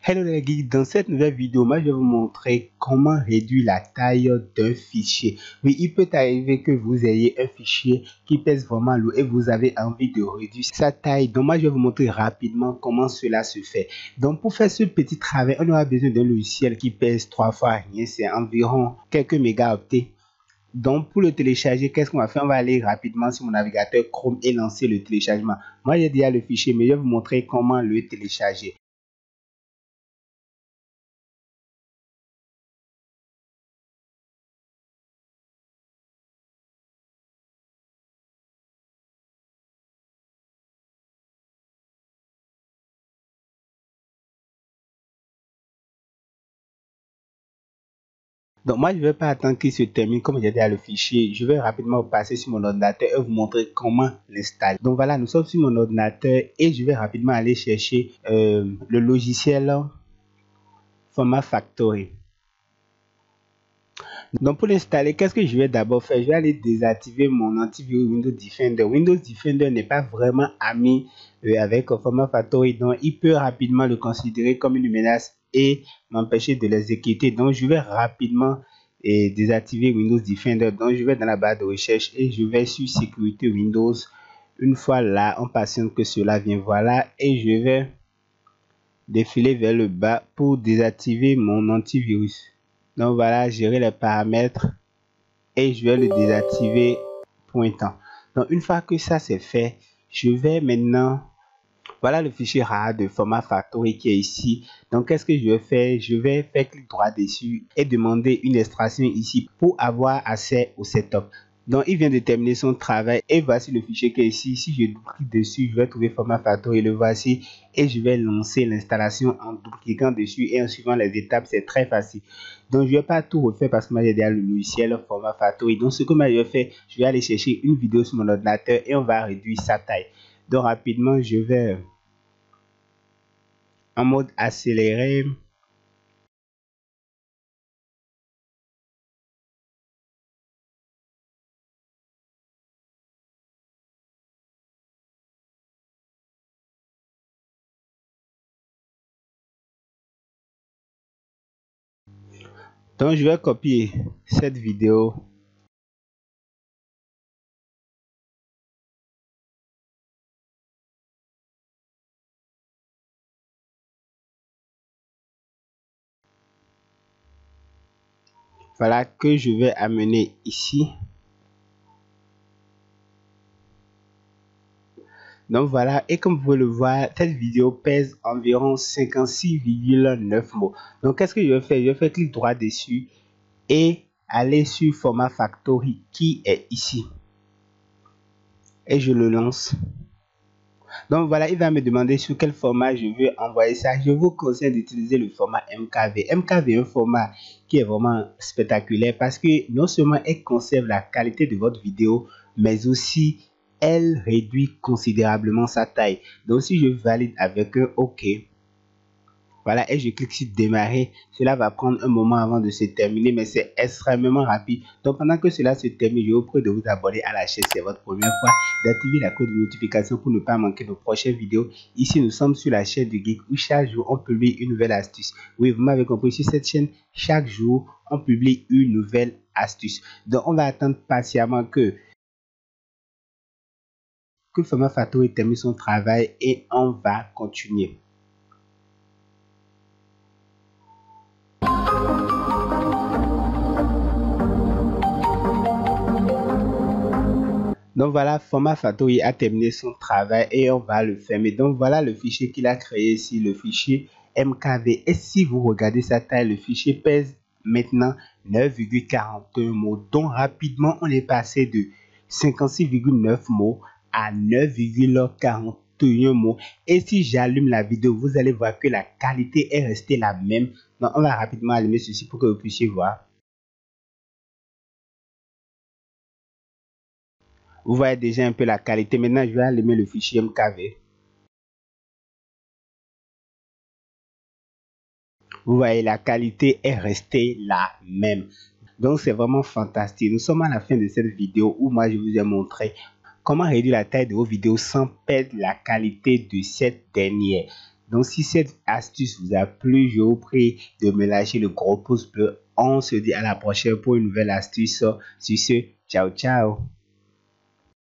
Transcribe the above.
Hello les geeks, dans cette nouvelle vidéo, moi je vais vous montrer comment réduire la taille d'un fichier. Oui, il peut arriver que vous ayez un fichier qui pèse vraiment lourd et vous avez envie de réduire sa taille. Donc moi je vais vous montrer rapidement comment cela se fait. Donc pour faire ce petit travail, on aura besoin d'un logiciel qui pèse 3 fois rien, c'est environ quelques mégaoctets. Donc pour le télécharger, qu'est-ce qu'on va faire? On va aller rapidement sur mon navigateur Chrome et lancer le téléchargement. Moi j'ai déjà le fichier, mais je vais vous montrer comment le télécharger. Donc moi je ne vais pas attendre qu'il se termine comme j'ai déjà le fichier. Je vais rapidement passer sur mon ordinateur et vous montrer comment l'installer. Donc voilà, nous sommes sur mon ordinateur et je vais rapidement aller chercher le logiciel Format Factory. Donc pour l'installer, qu'est-ce que je vais d'abord faire? Je vais aller désactiver mon antivirus Windows Defender. Windows Defender n'est pas vraiment ami avec Format Factory, donc il peut rapidement le considérer comme une menace et m'empêcher de l'exécuter. Donc je vais rapidement désactiver Windows Defender. Donc je vais dans la barre de recherche et je vais sur sécurité Windows. Une fois là, on patiente que cela vient, voilà, et je vais défiler vers le bas pour désactiver mon antivirus. Donc voilà, gérer les paramètres et je vais le désactiver pour un temps. Donc une fois que ça c'est fait, je vais maintenant, voilà le fichier RAR de Format Factory qui est ici. Donc qu'est-ce que je vais faire? Je vais faire clic droit dessus et demander une extraction ici pour avoir accès au setup. Donc il vient de terminer son travail et voici le fichier qui est ici. Si je clique dessus, je vais trouver Format Factory, le voici, et je vais lancer l'installation en double-cliquant dessus et en suivant les étapes. C'est très facile. Donc je ne vais pas tout refaire parce que moi j'ai déjà le logiciel Format Factory. Donc ce que moi je vais faire, je vais aller chercher une vidéo sur mon ordinateur et on va réduire sa taille. Donc rapidement je vais en mode accéléré. Donc je vais copier cette vidéo. Voilà que je vais amener ici. Donc voilà, et comme vous pouvez le voir, cette vidéo pèse environ 56,9 mots. Donc qu'est-ce que je vais faire? Je vais faire clic droit dessus et aller sur Format Factory qui est ici. Et je le lance. Donc voilà, il va me demander sur quel format je veux envoyer ça. Je vous conseille d'utiliser le format MKV. MKV est un format qui est vraiment spectaculaire parce que non seulement elle conserve la qualité de votre vidéo, mais aussi elle réduit considérablement sa taille. Donc si je valide avec un OK, voilà, et je clique sur démarrer, cela va prendre un moment avant de se terminer, mais c'est extrêmement rapide. Donc pendant que cela se termine, je vous prie de vous abonner à la chaîne si c'est votre première fois, d'activer la cloche de notification pour ne pas manquer nos prochaines vidéos. Ici nous sommes sur la chaîne du Geek où chaque jour on publie une nouvelle astuce. Oui, vous m'avez compris, sur cette chaîne chaque jour on publie une nouvelle astuce. Donc on va attendre patiemment que Format Factory termine son travail et on va continuer. Donc voilà, Format Factory a terminé son travail et on va le fermer. Donc voilà le fichier qu'il a créé ici, le fichier MKV. Et si vous regardez sa taille, le fichier pèse maintenant 9,41 mots. Donc rapidement, on est passé de 56,9 mots à 9,41 mots. Et si j'allume la vidéo, vous allez voir que la qualité est restée la même. Donc on va rapidement allumer ceci pour que vous puissiez voir. Vous voyez déjà un peu la qualité. Maintenant, je vais allumer le fichier MKV. Vous voyez, la qualité est restée la même. Donc, c'est vraiment fantastique. Nous sommes à la fin de cette vidéo où moi, je vous ai montré comment réduire la taille de vos vidéos sans perdre la qualité de cette dernière. Donc, si cette astuce vous a plu, je vous prie de me lâcher le gros pouce bleu. On se dit à la prochaine pour une nouvelle astuce. Sur ce, ciao, ciao.